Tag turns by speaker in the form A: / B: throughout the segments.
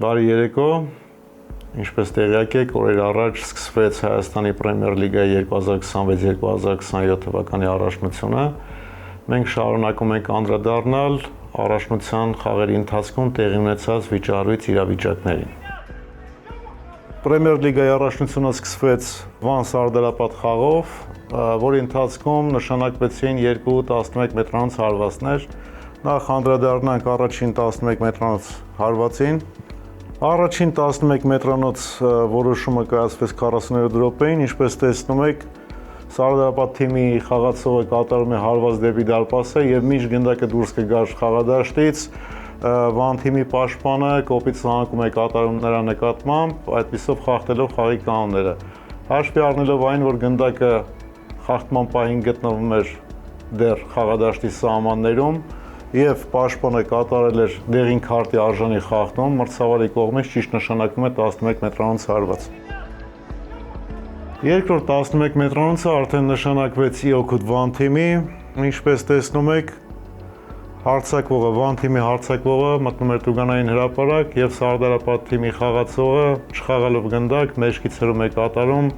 A: Բարի երեկո, ինչպես տեղյակ եք, օրեր առաջ սկսվեց Հայաստանի Պրեմիեր լիգայի 2026-2027 թվականի առաջնությունը։ Մենք շարունակում ենք անդրադառնալ առաջնության խաղերի ընթացքում տեղի ունեցած վիճառույց իրավիճակներին։ Պրեմիեր լիգայի առաջնությունը սկսվեց Վան Սարդարապատ խաղով, որի ընթացքում նշանակվեցին 2 11 մետրանոց հարվածներ։ Նախ անդրադառնանք առաջին 11 մետրանոց հարվածին։ Առաջին 11 մետրանոց որոշումը կայացվեց 47 րոպեին, ինչպես տեսնում եք, Սարդարապատ թիմի խաղացողը կատարում է հարված դեպի դարպասը եւ մինչ գնդակը դուրս կգար խաղադաշտից, Վան թիմի պաշտպանը կոպիտ սահմանում է կատարում նրա նկատմամբ, այդպիսով խախտելով խաղի կանոնները։ Հաշվի առնելով այն, որ գնդակը խախտման պահին գտնվում էր դեռ խաղադաշտի սահմաններում եւ պաշտպանը կատարել էր դեղին քարտի արժանի խախտում, մրցավարի կողմից ճիշտ նշանակվում է 11 մետրանոց հարված։ Երկրորդ 11 մետրանոցը արդեն նշանակվեց ի օգուտ Վան թիմի, ինչպես տեսնում եք, հարձակվողը Վան թիմի հարձակվողը մտնում էր Տուգանային հրապարակ եւ Սարդարապատ թիմի խաղացողը չխաղալով գնդակ մեջքից հրում է կատարում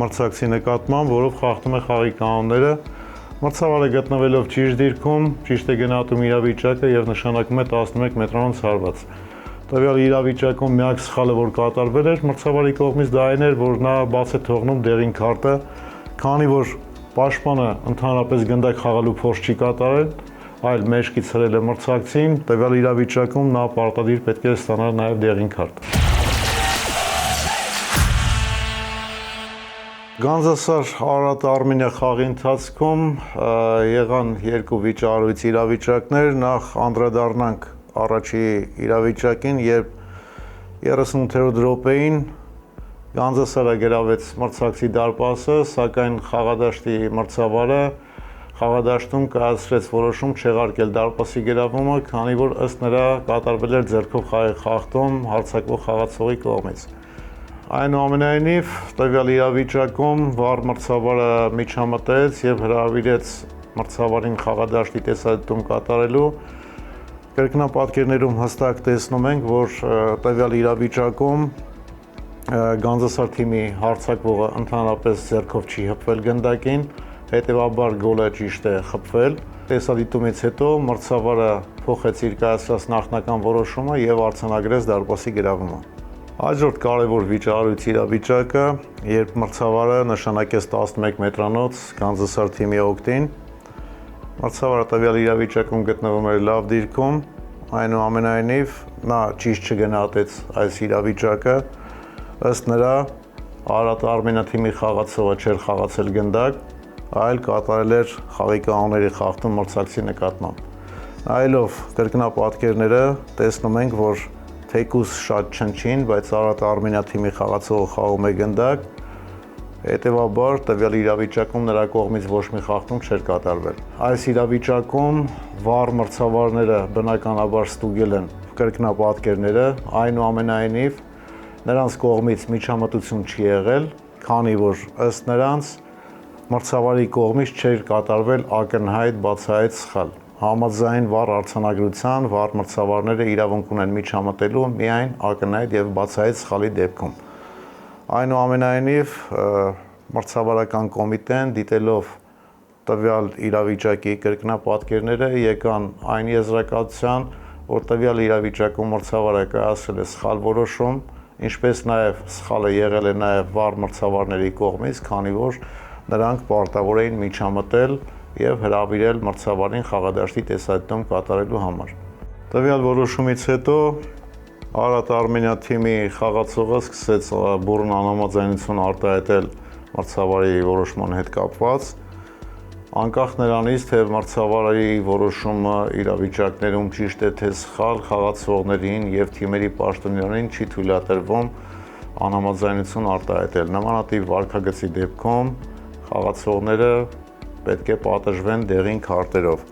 A: մրցակցի նկատմամբ, որով խախտում է խաղի կանոնները։ Մրցավարը գտնվելով ճիշտ դիրքում, ճիշտ է գնահատում իրավիճակը եւ նշանակում է 11 մետրանոց հարված։ Տվյալ իրավիճակում միակ սխալը, որ կատարվել էր, մրցավարի կողմից դա այն էր, որ նա բաց է թողնում դեղին քարտը, քանի որ պաշտպանը ընդհանրապես գնդակ խաղալու փորձ չի կատարել, այլ մեջքից հրել է մրցակցին, տվյալ իրավիճակում նա պարտադիր պետք է ստանար նաեւ դեղին քարտ։ Գանձասար Արարատ Արմենիա խաղի ընթացքում եղան երկու վիճառույց իրավիճակներ, նախ անդրադառնանք առաջի իրավիճակին, երբ 38-րդ րոպեին Գանձասարը գրավեց մրցակցի դարպասը, սակայն խաղադաշտի մրցավարը խաղադաշտում կայացրեց որոշում չեղարկել դարպասի գրավումը, քանի որ ըստ նրա կատարվել էր ձեռքով խաղի խախտում հարձակվող խաղացողի կողմից։ Այնուամենայնիվ, տվյալ իրավիճակում վար մրցավարը միջամտեց եւ հրավիրեց մրցավարին խաղադաշտի տեսադիտում կատարելու։ Կրկնապատկերներում հստակ տեսնում ենք, որ տվյալ իրավիճակում Գանձասար թիմի հարձակվողը ընդհանրապես ձեռքով չի հպվել գնդակին, հետեւաբար գոլը ճիշտ է խփվել։ Տեսադիտումից հետո մրցավարը փոխեց իր կայացրած նախնական որոշումը եւ արձանագրեց դարպասի գրավումը։ Հաջորդ կարևոր վիճառույց իրավիճակը, երբ մրցավարը նշանակեց 11 մետրանոց Գանձասար թիմի օգտին, մրցավարը տվյալ իրավիճակում գտնվում էր լավ դիրքում, այնուամենայնիվ նա ճիշտ չգնահատեց այս իրավիճակը, ըստ նրա Արարատ Արմենիա թիմի խաղացողը չէր խաղացել գնդակ, այլ կատարել էր խաղի կանոնների խախտում մրցակցի նկատմամբ։ Նայելով կրկնապատկերները տեսնում ենք, որ թեկուզ շատ չնչին, բայց Արարատ Արմենիա թիմի խաղացողը խաղում է գնդակ, հետևաբար տվյալ իրավիճակում նրա կողմից ոչ մի խախտում չէր կատարվել։ Այս իրավիճակում վար մրցավարները բնականաբար ստուգել են կրկնապատկերները, այնուամենայնիվ նրանց կողմից միջամտություն չի եղել, քանի որ ըստ նրանց մրցավարի կողմից չէր կատարվել ակնհայտ բացահայտ սխալ։ Համաձայն վար արձանագրության վար մրցավարները իրավունք ունեն միջամտելու միայն ակնհայտ եւ բացահայտ սխալի դեպքում։ Այնուամենայնիվ մրցավարական կոմիտեն դիտելով տվյալ իրավիճակի կրկնապատկերները եկան այն եզրակացության, որ տվյալ իրավիճակում մրցավարը կայացրել է սխալ որոշում, ինչպես նաեւ սխալը եղել է նաեւ վար մրցավարների կողմից, քանի որ նրանք պարտավոր էին միջամտել եւ հրավիրել մրցավարին խաղադաշտի տեսադիտում կատարելու համար։ Տվյալ որոշումից հետո Արարատ Արմենիա թիմի խաղացողը սկսեց բուռն անհամաձայնություն արտահայտել մրցավարի որոշման հետ կապված, անկախ նրանից, թե մրցավարի որոշումը իրավիճակներում ճիշտ է թե սխալ, խաղացողներին եւ թիմերի պաշտոնյաներին չի թույլատրվում անհամաձայնություն արտահայտել։ Նմանատիպ վարքագծի դեպքում խաղացողները պետք է պատժվեն դեղին քարտերով։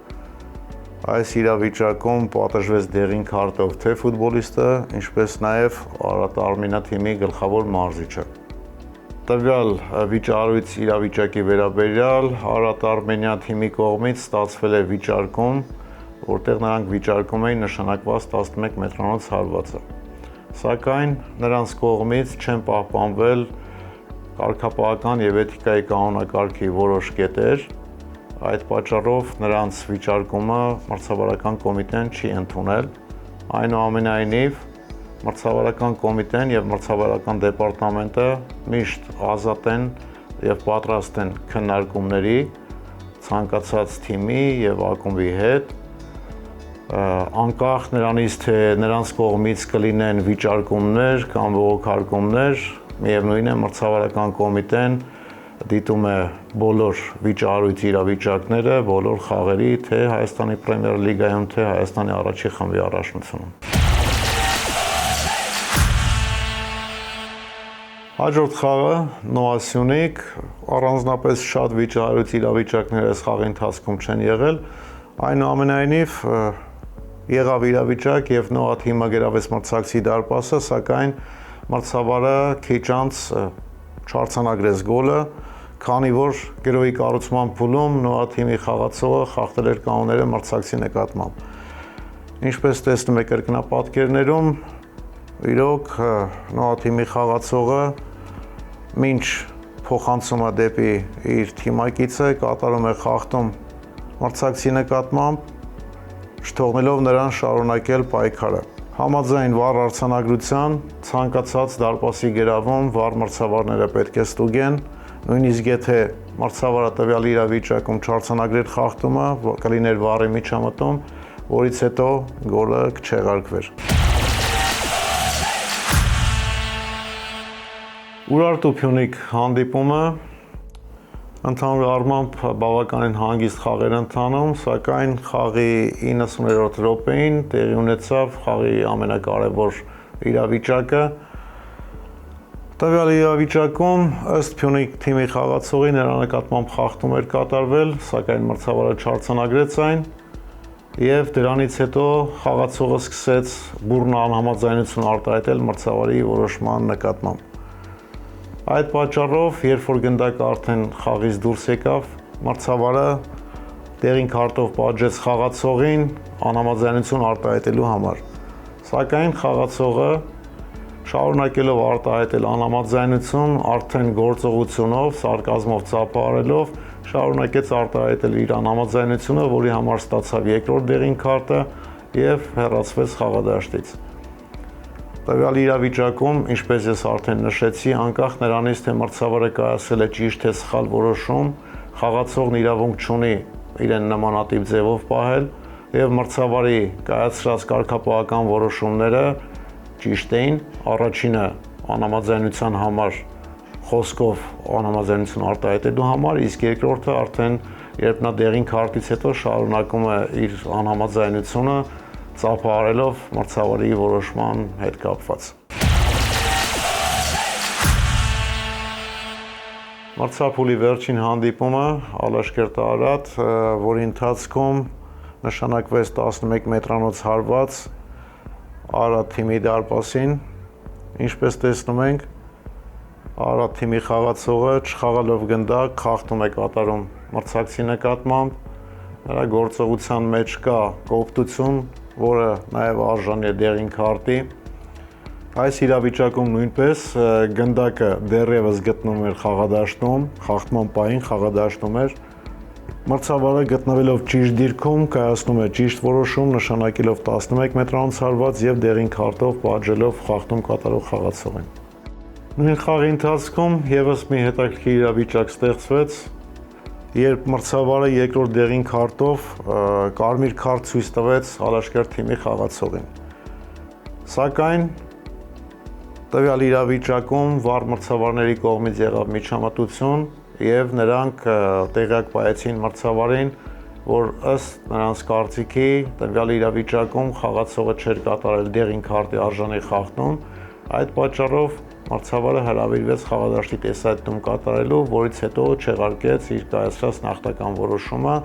A: Այս իրավիճակում պատժվեց դեղին քարտով թե ֆուտբոլիստը, ինչպես նաև Արարատ Արմենիա թիմի գլխավոր մարզիչը։ Տվյալ վիճառույց իրավիճակի վերաբերյալ Արարատ Արմենիա թիմի կողմից ստացվել է վիճարկում, որտեղ նրանք վիճարկում էին նշանակված 11 մետրանոց հարվածը։ սակայն նրանց կողմից չեն պահպանվել կարգապահական եւ էթիկայի կանոնակարգի որոշ կետեր, այդ պատճառով նրանց վիճարկումը մրցավարական կոմիտեն չի ընդունել, այնուամենայնիվ մրցավարական կոմիտեն եւ մրցավարական դեպարտամենտը միշտ ազատ են եւ պատրաստ են քննարկումների ցանկացած թիմի եւ ակումբի հետ, անկախ նրանից թե նրանց կողմից կլինեն վիճարկումներ կամ բողոքարկումներ, միևնույն է մրցավարական կոմիտեն դիտում է բոլոր վիճահարույց իրավիճակները, բոլոր խաղերի, թե Հայաստանի Պրեմիեր լիգայում, թե Հայաստանի առաջին խմբի առաջնությունում։ Հաջորդ խաղը Նոասյունիկ, առանձնապես շատ վիճահարույց իրավիճակներ այս խաղի ընթացքում չեն եղել, այնուամենայնիվ եղավ իրավիճակ եւ Նոա թիմը գրավեց մրցակցի դարպասը, սակայն մրցավարը քիչ անց չարձանագրեց գոլը, քանի որ գրոյի կառուցման փուլում Նոա թիմի խաղացողը խախտել էր կանոնները մրցակցի նկատմամբ։ Ինչպես տեսնում եք կրկնապատկերներում, իրոք Նոա թիմի խաղացողը մինչ փոխանցումը դեպի իր թիմակիցը կատարում է խախտում մրցակցի նկատմամբ, չթողնելով նրան շարունակել պայքարը։ Համաձայն վառ արձանագրության, ցանկացած դարպասի գրավում վառ մրցավարները պետք է ստուգեն, նույնիսկ եթե մրցավարը տվյալ իրավիճակում չարձանագրեր խախտումը, կլիներ վառի միջամտում, որից հետո գոլը կչեղարկվեր։ Ուրարտու Փյունիկ հանդիպումը ընդհանուր առմամբ բավականին հանգիստ խաղեր ընթանում, սակայն խաղի 90-րդ րոպեին տեղի ունեցավ խաղի ամենակարևոր իրավիճակը։ Տվյալ իրավիճակում ըստ Փյունիկ թիմի խաղացողի նրա նկատմամբ խախտում էր կատարվել, սակայն մրցավարը չարձանագրեց այն, եւ դրանից հետո խաղացողը սկսեց բուռն անհամաձայնություն արտահայտել մրցավարի որոշման նկատմամբ։ Այդ պատճառով, երբ որ գնդակը արդեն խաղից դուրս եկավ, մրցավարը տեղին քարտով պատժեց խաղացողին անհամաձայնություն արտահայտելու համար։ Սակայն խաղացողը շարունակելով արտահայտել անհամաձայնություն, արդեն գործողությունով, սարկազմով ծափահարելով, շարունակեց արտահայտել իր անհամաձայնությունը, որի համար ստացավ երկրորդ դեղին քարտը եւ հեռացվեց խաղադաշտից։ Տվյալ իրավիճակում, ինչպես ես արդեն նշեցի, անկախ նրանից, թե մրցավարը կայացրել է ճիշտ թե սխալ որոշում, խաղացողն իրավունք չունի իրեն նմանատիպ ձևով պահել եւ մրցավարի կայացրած կարգապահական որոշումները ճիշտ էին, առաջինը անհամաձայնության համար խոսքով անհամաձայնություն արտահայտելու համար, իսկ երկրորդը արդեն երբ նա դեղին քարտից հետո շարունակում է իր անհամաձայնությունը ծափահարելով մրցավարի որոշման հետ կապված։ Մրցափուլի վերջին հանդիպումը Ալաշկերտ-Արարատ, որի ընթացքում նշանակվեց 11 մետրանոց հարված Արարատ թիմի դարպասին, ինչպես տեսնում ենք, Արարատ թիմի խաղացողը չխաղալով գնդակ խախտում է կատարում մրցակցի նկատմամբ, նրա գործողության մեջ կա կոպտություն, որը նաև արժանի է դեղին քարտի։ Այս իրավիճակում նույնպես գնդակը դեռևս գտնվում էր խաղադաշտում, խախտման պահին խաղադաշտում էր։ Մրցավարը գտնվելով ճիշտ դիրքում կայացնում է ճիշտ որոշում, նշանակելով 11 մետրանոց հարված եւ դեղին քարտով պատժելով խախտում կատարող խաղացողին։ Նույն խաղի ընթացքում եւս մի հետաքրքիր իրավիճակ ստեղծվեց, երբ մրցավարը երկրորդ դեղին քարտով կարմիր քարտ ցույց տվեց Ալաշկերտ թիմի խաղացողին։ Սակայն տվյալ իրավիճակում վառ մրցավարների կողմից եղավ միջամտություն եւ նրանք տեղյակ պահեցին մրցավարին, որ ըստ նրանց կարծիքի տվյալ իրավիճակում խաղացողը չէր կատարել դեղին քարտի արժանի խախտում, այդ պատճառով մրցավարը հրավիրվեց խաղադաշտի տեսահետում կատարելու, որից հետո չեղարկեց իր կայացրած նախնական որոշումը,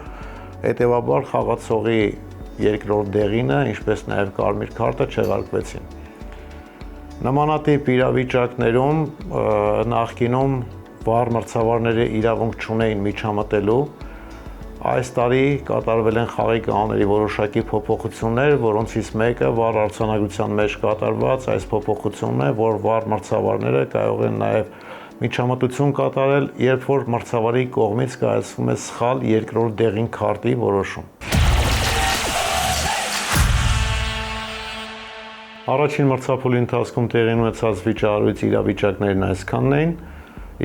A: հետևաբար խաղացողի երկրորդ դեղինը, ինչպես նաև կարմիր քարտը չեղարկվեցին։ Նմանատիպ իրավիճակներում նախկինում վառ մրցավարները իրավունք չունեին միջամտելու, Այս տարի կատարվել են խաղի կանոնների որոշակի փոփոխություններ, որոնցից մեկը վառ արձանագրության մեջ կատարված այս փոփոխությունն է, որ վառ մրցավարները կարող են նաև միջամտություն կատարել, երբ որ մրցավարի կողմից կայացվում է սխալ երկրորդ դեղին քարտի որոշում։ Առաջին մրցափուլի ընթացքում տեղի ունեցած վիճահարույց իրավիճակներն այսքանն էին,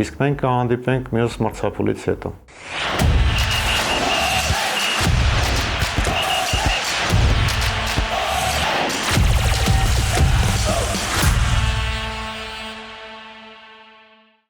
A: իսկ մենք կհանդիպենք մյուս մրցափուլից հետո։